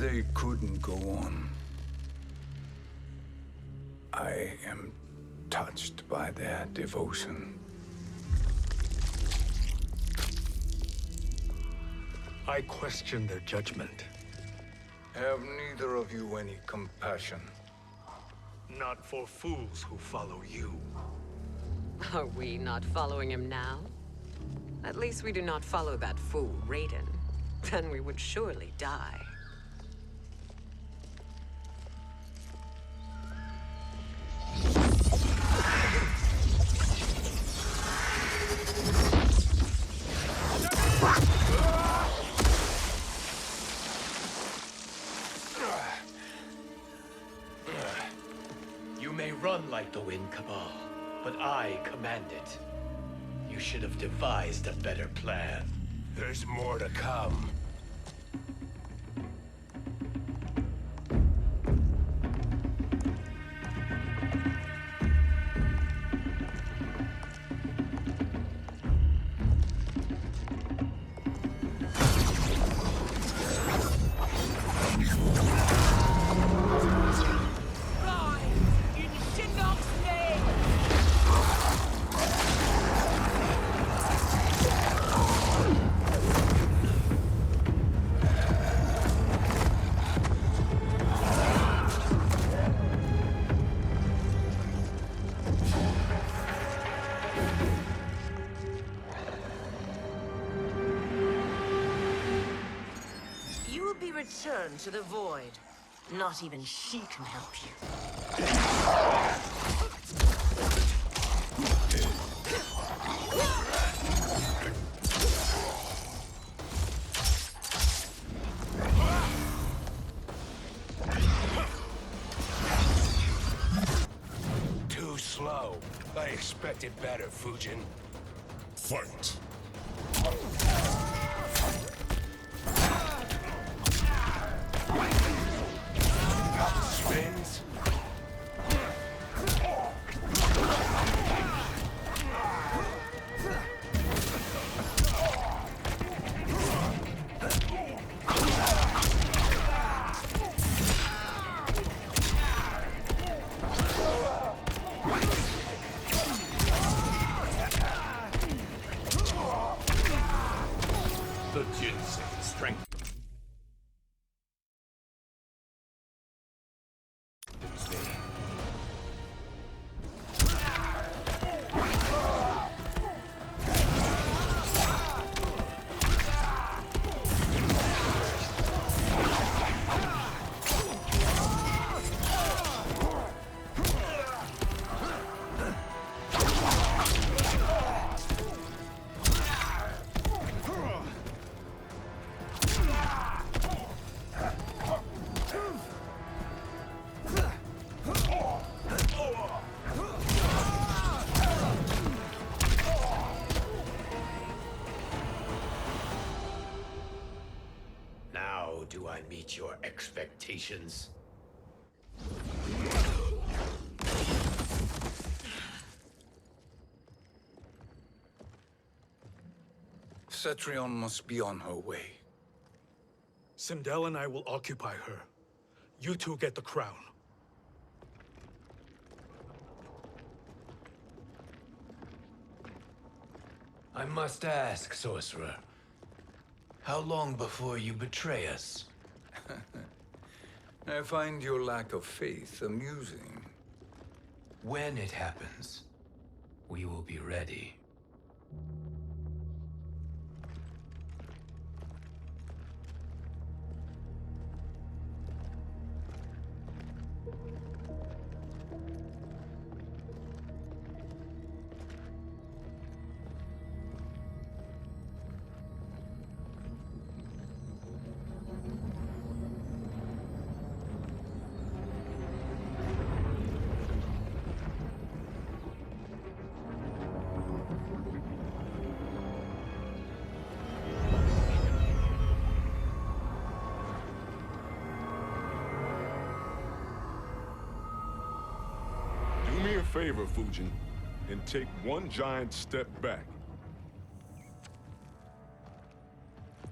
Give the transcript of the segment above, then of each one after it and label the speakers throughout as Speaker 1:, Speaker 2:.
Speaker 1: They couldn't go on. I am touched by their devotion.
Speaker 2: I question their judgment.
Speaker 1: Have neither of you any compassion?
Speaker 2: Not for fools who follow you.
Speaker 3: Are we not following him now? At least we do not follow that fool, Raiden. Then we would surely die.
Speaker 4: You may run like the wind, Cabal, but I command it. You should have devised a better plan.
Speaker 5: There's more to come.
Speaker 6: Return to the void. Not even she can help you.
Speaker 5: Too slow. I expected better, Fujin.
Speaker 7: Fight!
Speaker 5: Spins.
Speaker 4: The ginseng strength. Now do I meet your expectations?
Speaker 1: Cetrion must be on her way.
Speaker 2: Sindel and I will occupy her. You two get the crown.
Speaker 4: I must ask, sorcerer. How long before you betray us?
Speaker 1: I find your lack of faith amusing.
Speaker 4: When it happens, we will be ready.
Speaker 7: Do me a favor, Fujin, and take one giant step back.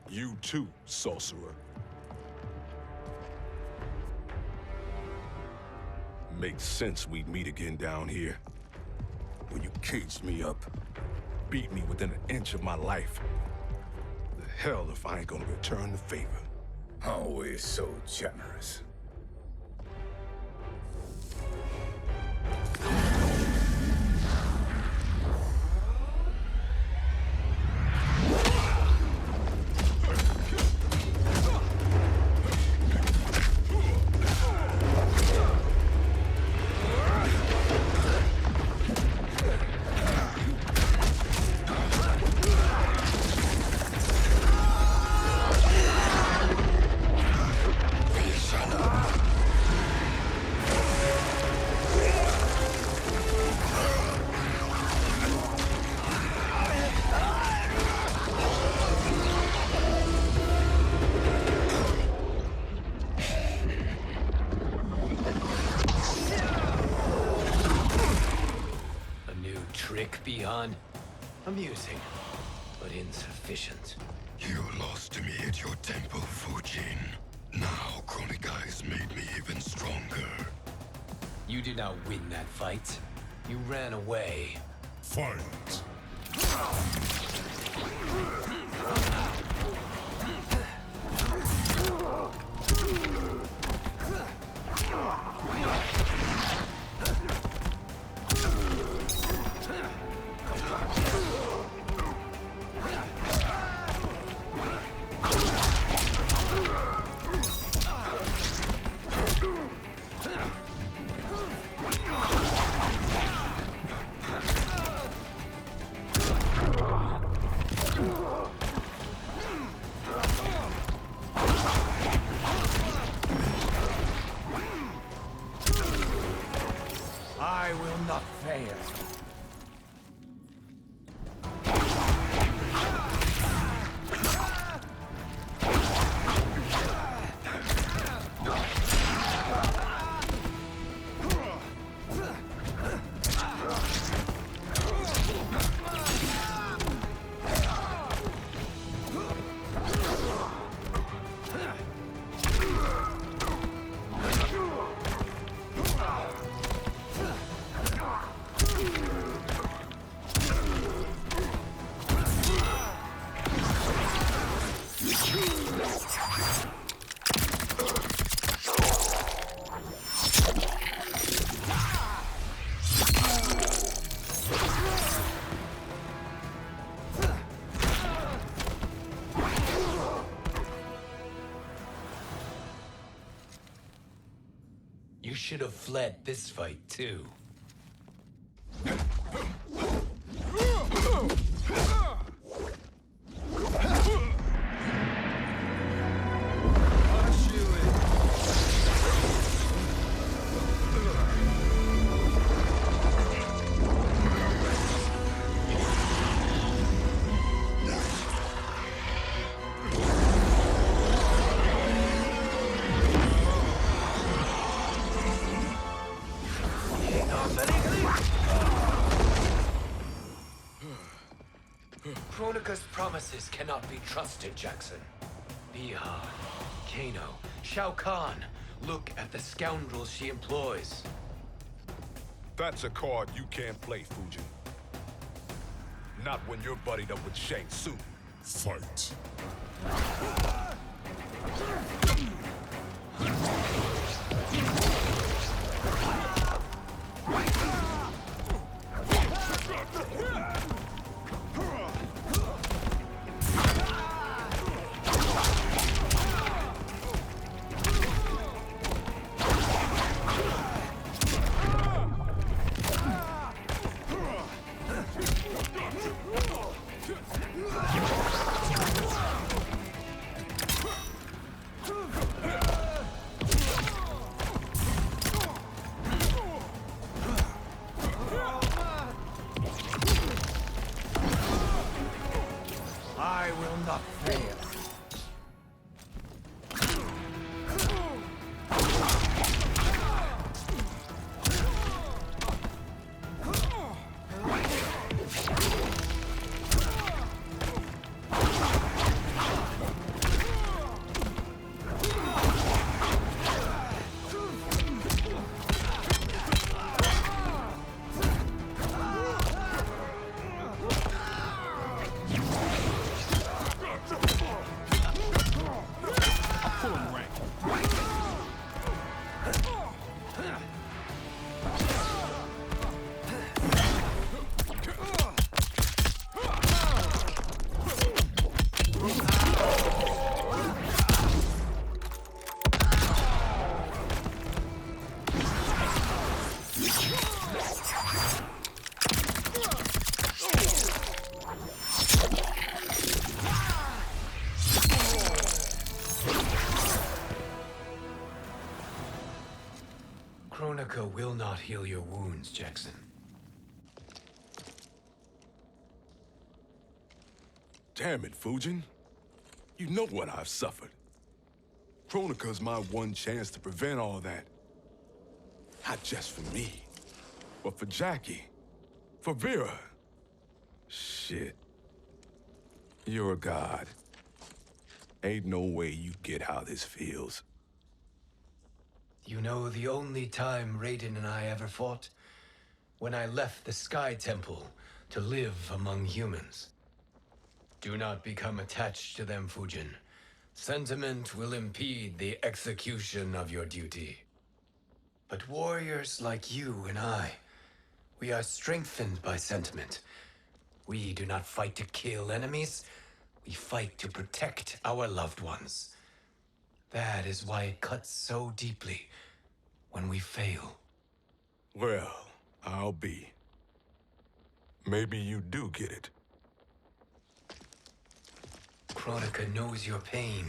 Speaker 7: You too, sorcerer. Made sense we'd meet again down here. When you caged me up, beat me within an inch of my life. The hell if I ain't gonna return the favor.
Speaker 1: Always so generous.
Speaker 4: Beyond amusing, but insufficient.
Speaker 8: You lost to me at your temple, Fujin. Now Chronic Eyes made me even stronger.
Speaker 4: You did not win that fight. You ran away.
Speaker 8: Fight!
Speaker 4: I will not fail. You should have fled this fight, too. Kronika's promises cannot be trusted, Jackson. Bihan, Kano, Shao Kahn. Look at the scoundrels she employs.
Speaker 7: That's a card you can't play, Fujin. Not when you're buddied up with Shang Tsung.
Speaker 8: Fight!
Speaker 4: not heal your wounds, Jackson.
Speaker 7: Damn it, Fujin. You know what I've suffered. Kronika's my one chance to prevent all that. Not just for me, but for Jackie, for Vera. Shit. You're a god. Ain't no way you get how this feels.
Speaker 4: You know the only time Raiden and I ever fought? When I left the Sky Temple to live among humans. Do not become attached to them, Fujin. Sentiment will impede the execution of your duty. But warriors like you and I, we are strengthened by sentiment. We do not fight to kill enemies. We fight to protect our loved ones. That is why it cuts so deeply when we fail.
Speaker 7: Well, I'll be. Maybe you do get it.
Speaker 4: Kronika knows your pain.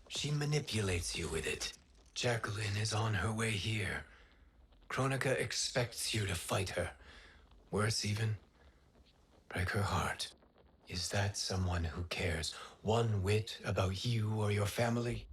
Speaker 4: She manipulates you with it. Jacqueline is on her way here. Kronika expects you to fight her. Worse even, break her heart. Is that someone who cares one whit about you or your family?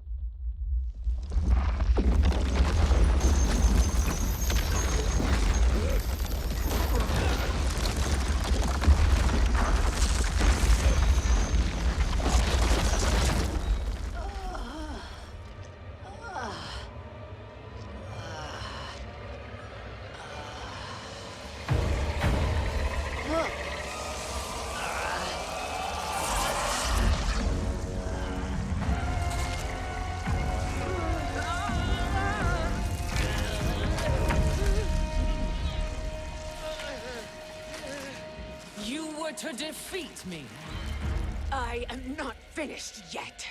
Speaker 6: To defeat me.
Speaker 3: I am not finished yet.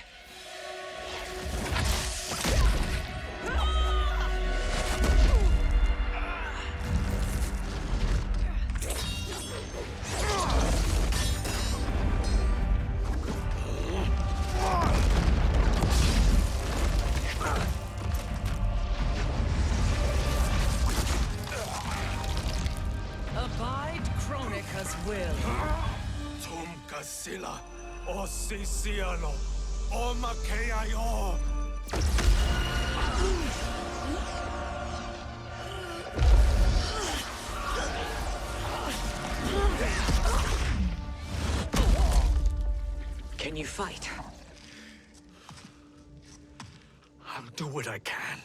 Speaker 6: Abide Kronika's will.
Speaker 2: Tum kasila, o sisiano, o makeayo.
Speaker 3: Can you fight?
Speaker 2: I'll do what I can.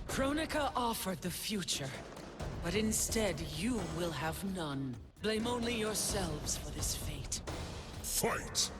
Speaker 6: Kronika offered the future, but instead you will have none. Blame only yourselves for this fate.
Speaker 7: Fight!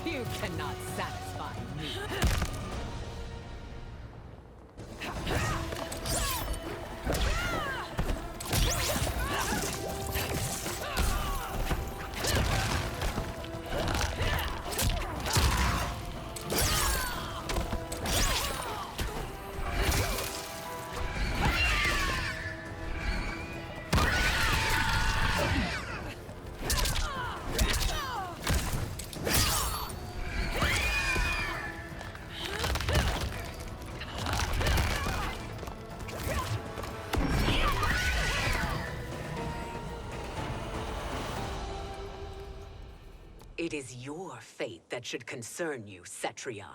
Speaker 6: You cannot satisfy me.
Speaker 3: It is your fate that should concern you, Cetrion.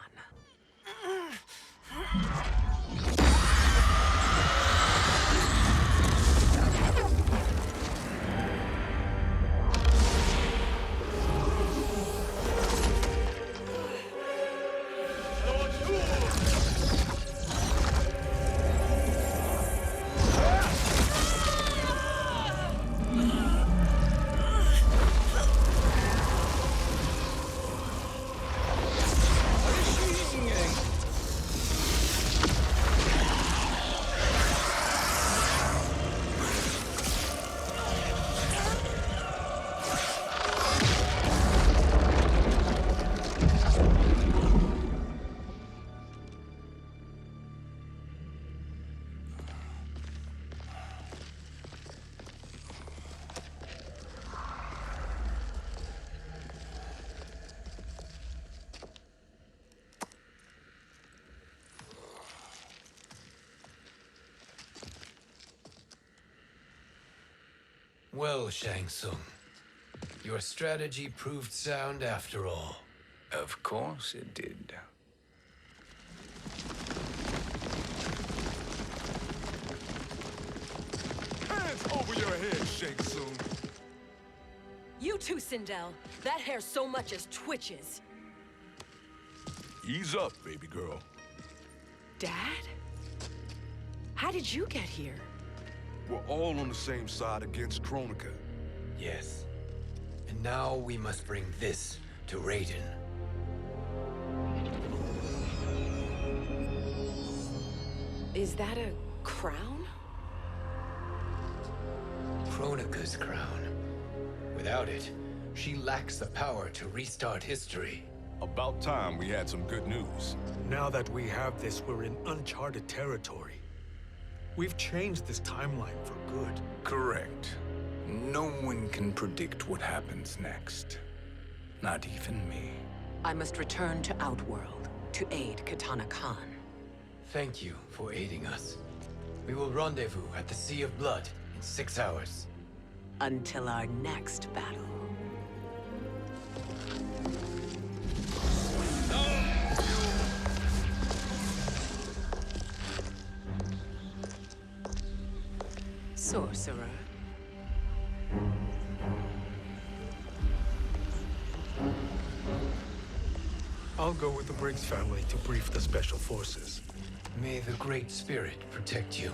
Speaker 4: Well, Shang Tsung, your strategy proved sound after all.
Speaker 1: Of course it did.
Speaker 7: Hands over your head, Shang Tsung.
Speaker 9: You too, Sindel. That hair so much as twitches.
Speaker 7: Ease up, baby girl.
Speaker 9: Dad? How did you get here?
Speaker 7: We're all on the same side against Kronika.
Speaker 4: Yes. And now we must bring this to Raiden.
Speaker 9: Is that a crown?
Speaker 4: Kronika's crown. Without it, she lacks the power to restart history.
Speaker 7: About time we had some good news.
Speaker 2: Now that we have this, we're in uncharted territory. We've changed this timeline for good.
Speaker 1: Correct. No one can predict what happens next. Not even me.
Speaker 3: I must return to Outworld to aid Katana Khan.
Speaker 4: Thank you for aiding us. We will rendezvous at the Sea of Blood in 6 hours.
Speaker 3: Until our next battle. Sorcerer.
Speaker 2: I'll go with the Briggs family to brief the Special Forces.
Speaker 4: May the Great Spirit protect you.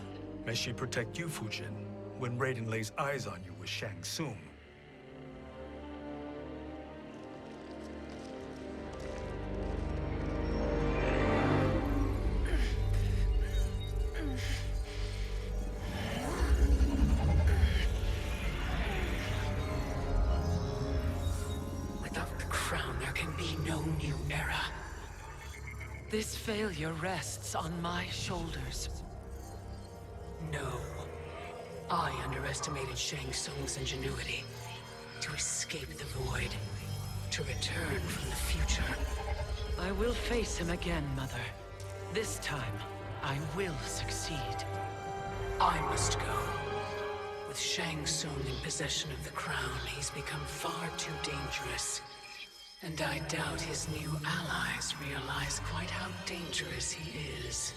Speaker 2: May she protect you, Fujin, when Raiden lays eyes on you with Shang Tsung.
Speaker 6: Without the crown, there can be no new era. This failure rests on my shoulders. No. I underestimated Shang Tsung's ingenuity. To escape the void. To return from the future. I will face him again, Mother. This time, I will succeed. I must go. With Shang Tsung in possession of the crown, he's become far too dangerous. And I doubt his new allies realize quite how dangerous he is.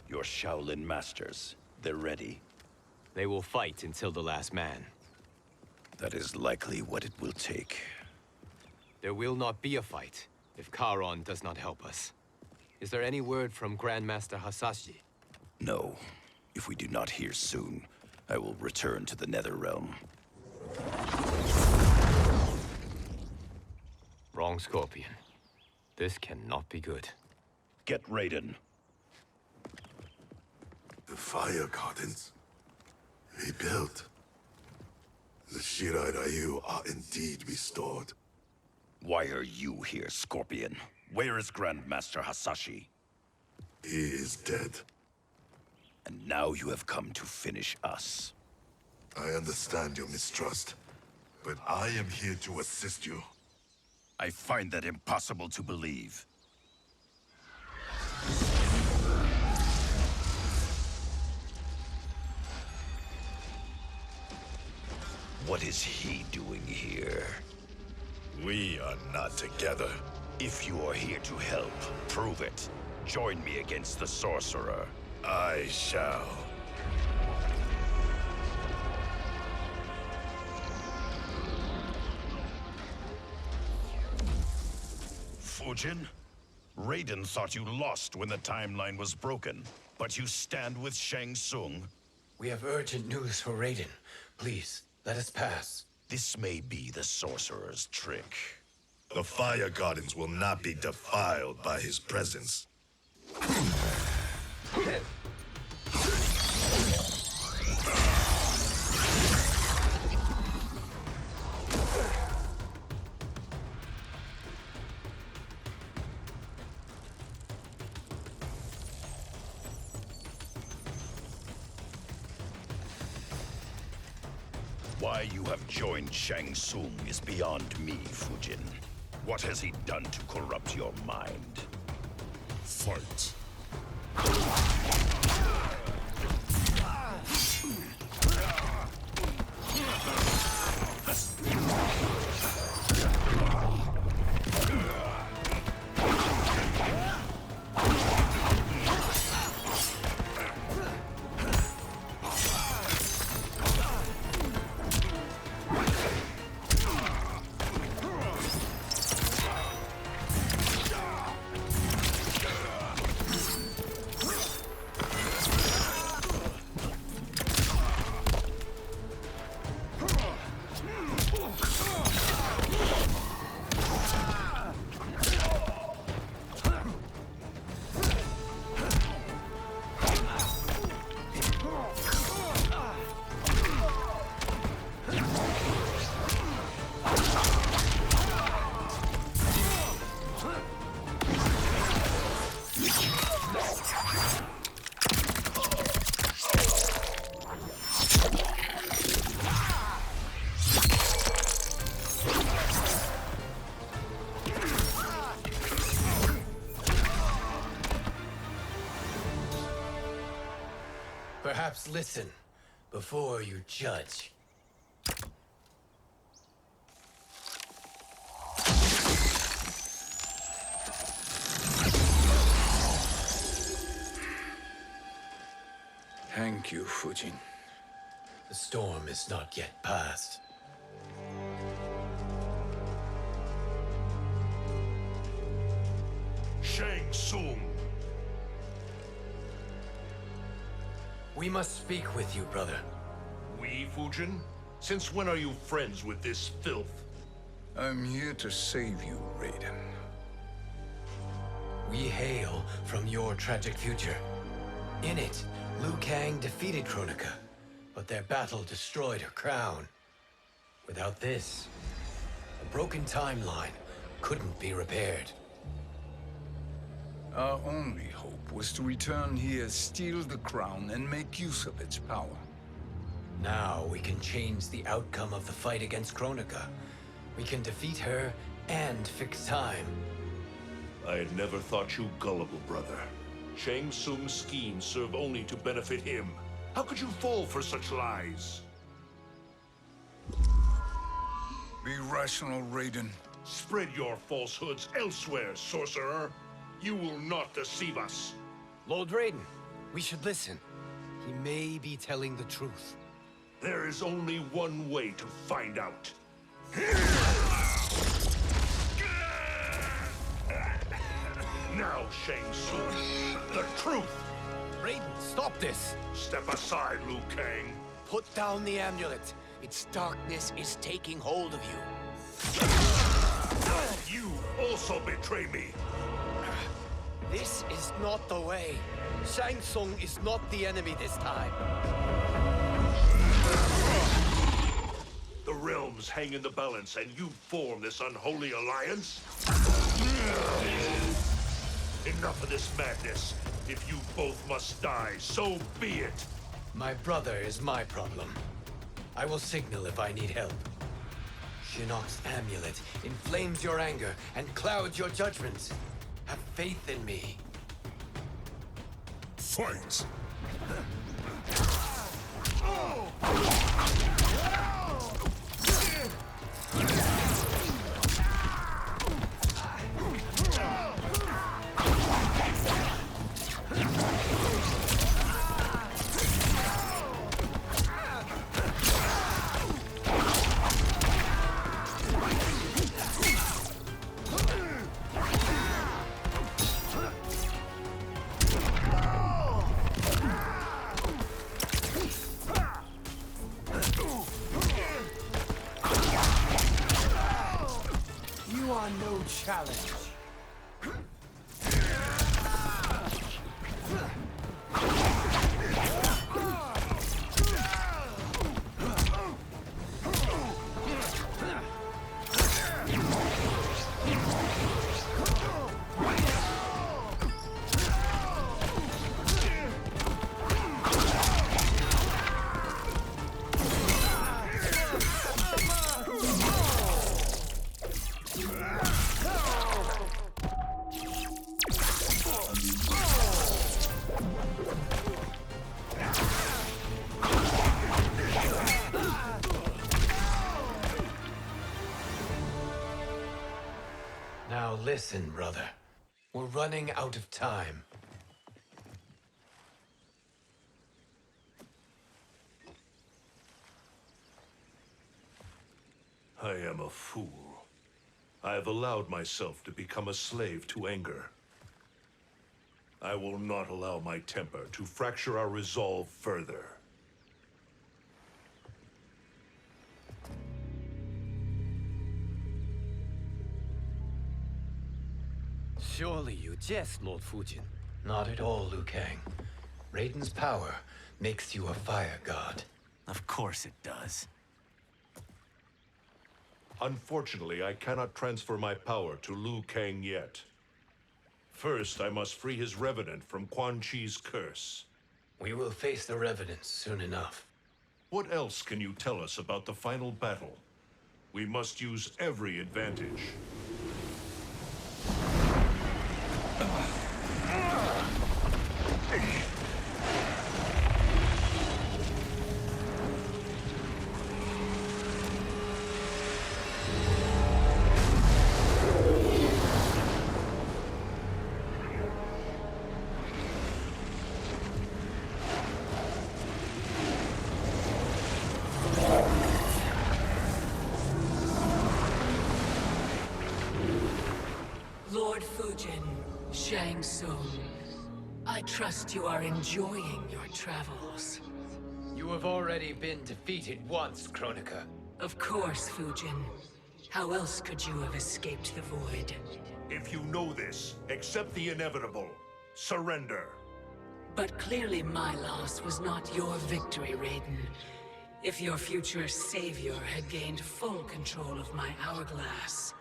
Speaker 10: Your Shaolin masters, they're ready.
Speaker 11: They will fight until the last man.
Speaker 10: That is likely what it will take.
Speaker 11: There will not be a fight if Charon does not help us. Is there any word from Grandmaster Hasashi?
Speaker 10: No. If we do not hear soon, I will return to the Netherrealm.
Speaker 11: Wrong, Scorpion. This cannot be good.
Speaker 10: Get Raiden.
Speaker 8: The fire gardens. Rebuilt. The Shirai Ryu are indeed restored.
Speaker 10: Why are you here, Scorpion? Where is Grandmaster Hasashi?
Speaker 8: He is dead.
Speaker 10: And now you have come to finish us.
Speaker 8: I understand your mistrust, but I am here to assist you.
Speaker 10: I find that impossible to believe. What is he doing here?
Speaker 8: We are not together.
Speaker 10: If you are here to help, prove it. Join me against the Sorcerer.
Speaker 8: I shall.
Speaker 10: Fujin? Raiden thought you lost when the timeline was broken, but you stand with Shang Tsung.
Speaker 4: We have urgent news for Raiden. Please, let us pass.
Speaker 10: This may be the Sorcerer's trick.
Speaker 8: The fire gardens will not be defiled by his presence.
Speaker 10: Why you have joined Shang Tsung is beyond me, Fujin. What has he done to corrupt your mind?
Speaker 8: Fight.
Speaker 4: Perhaps listen before you judge.
Speaker 1: Thank you, Fujin.
Speaker 4: The storm is not yet past.
Speaker 10: Shang Tsung.
Speaker 4: We must speak with you, brother.
Speaker 10: We, Fujin? Since when are you friends with this filth?
Speaker 1: I'm here to save you, Raiden.
Speaker 4: We hail from your tragic future. In it, Liu Kang defeated Kronika, but their battle destroyed her crown. Without this, a broken timeline couldn't be repaired.
Speaker 1: Our only hope was to return here, steal the crown, and make use of its power.
Speaker 4: Now we can change the outcome of the fight against Kronika. We can defeat her and fix time.
Speaker 10: I had never thought you gullible, brother. Shang Tsung's schemes serve only to benefit him. How could you fall for such lies?
Speaker 1: Be rational, Raiden.
Speaker 10: Spread your falsehoods elsewhere, sorcerer. You will not deceive us.
Speaker 4: Lord Raiden, we should listen. He may be telling the truth.
Speaker 10: There is only one way to find out. Now, Shang Tsung, the truth!
Speaker 4: Raiden, stop this!
Speaker 10: Step aside, Liu Kang.
Speaker 4: Put down the amulet. Its darkness is taking hold of you.
Speaker 10: You also betray me.
Speaker 4: This is not the way. Shang Tsung is not the enemy this time.
Speaker 10: The realms hang in the balance, and you form this unholy alliance? Enough of this madness. If you both must die, so be it.
Speaker 4: My brother is my problem. I will signal if I need help. Shinnok's amulet inflames your anger and clouds your judgments. Have faith in me.
Speaker 7: Fight!
Speaker 4: You are no challenge. Now listen, brother. We're running out of time.
Speaker 10: I am a fool. I have allowed myself to become a slave to anger. I will not allow my temper to fracture our resolve further.
Speaker 11: Surely you jest, Lord Fujin.
Speaker 4: Not at all, Liu Kang. Raiden's power makes you a fire god.
Speaker 12: Of course it does.
Speaker 10: Unfortunately, I cannot transfer my power to Liu Kang yet. First, I must free his revenant from Quan Chi's curse.
Speaker 4: We will face the Revenants soon enough.
Speaker 10: What else can you tell us about the final battle? We must use every advantage.
Speaker 6: Lord Fujin, Shang Tsung, I trust you are enjoying your travels.
Speaker 4: You have already been defeated once, Kronika.
Speaker 6: Of course, Fujin. How else could you have escaped the void?
Speaker 10: If you know this, accept the inevitable. Surrender.
Speaker 6: But clearly my loss was not your victory, Raiden. If your future savior had gained full control of my hourglass,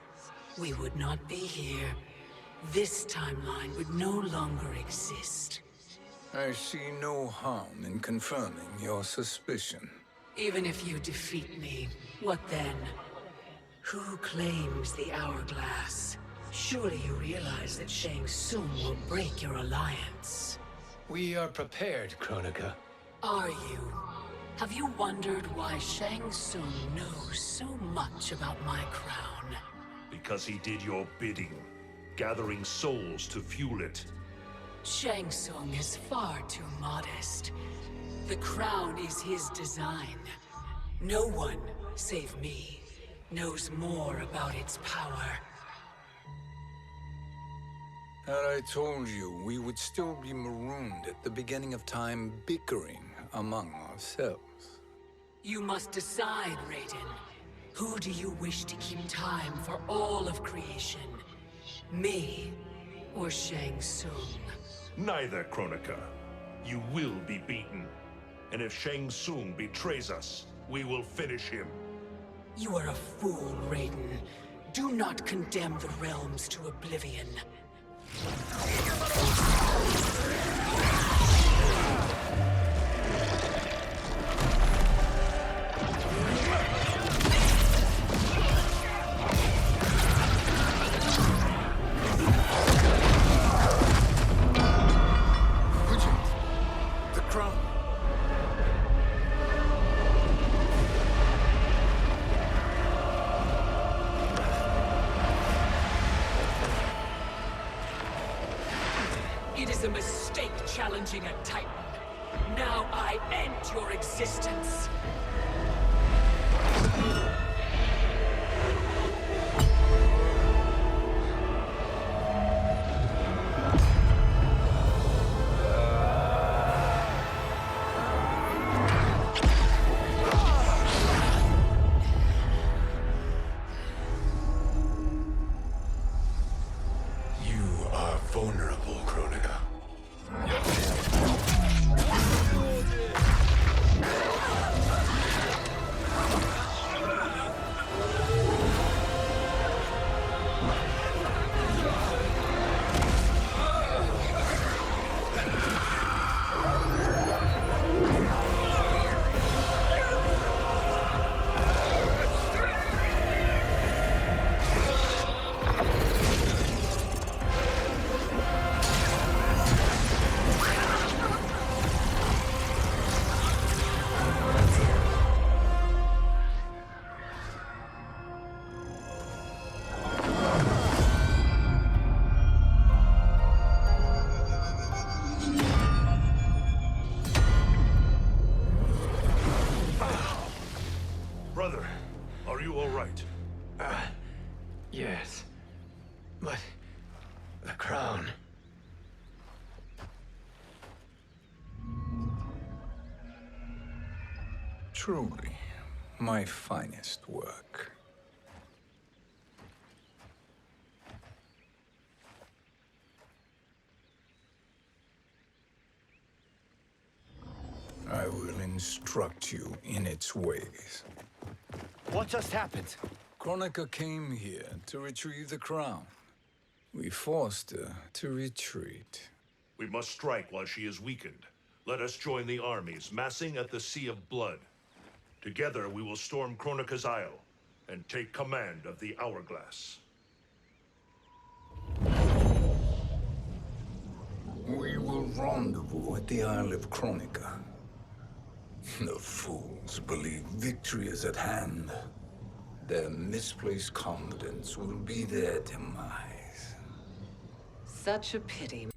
Speaker 6: we would not be here. This timeline would no longer exist.
Speaker 1: I see no harm in confirming your suspicion.
Speaker 6: Even if you defeat me, what then? Who claims the hourglass? Surely you realize that Shang Tsung will break your alliance.
Speaker 4: We are prepared, Kronika.
Speaker 6: Are you? Have you wondered why Shang Tsung knows so much about my crown?
Speaker 10: Because he did your bidding, gathering souls to fuel it.
Speaker 6: Shang Tsung is far too modest. The crown is his design. No one, save me, knows more about its power.
Speaker 1: Had I told you, we would still be marooned at the beginning of time, bickering among ourselves.
Speaker 6: You must decide, Raiden. Who do you wish to keep time for all of creation? Me or Shang Tsung?
Speaker 10: Neither, Kronika. You will be beaten. And if Shang Tsung betrays us, we will finish him.
Speaker 6: You are a fool, Raiden. Do not condemn the realms to oblivion.
Speaker 1: The crown.
Speaker 6: It is a mistake challenging a Titan. Now I end your existence.
Speaker 7: You are vulnerable, Kronika.
Speaker 10: Are you all right?
Speaker 4: Yes. But the crown.
Speaker 1: Truly, my finest work. I will instruct you in its ways.
Speaker 11: What just happened?
Speaker 1: Kronika came here to retrieve the crown. We forced her to retreat.
Speaker 10: We must strike while she is weakened. Let us join the armies, massing at the Sea of Blood. Together we will storm Kronika's Isle and take command of the Hourglass.
Speaker 1: We will rendezvous at the Isle of Kronika. The fools believe victory is at hand. Their misplaced confidence will be their demise.
Speaker 3: Such a pity.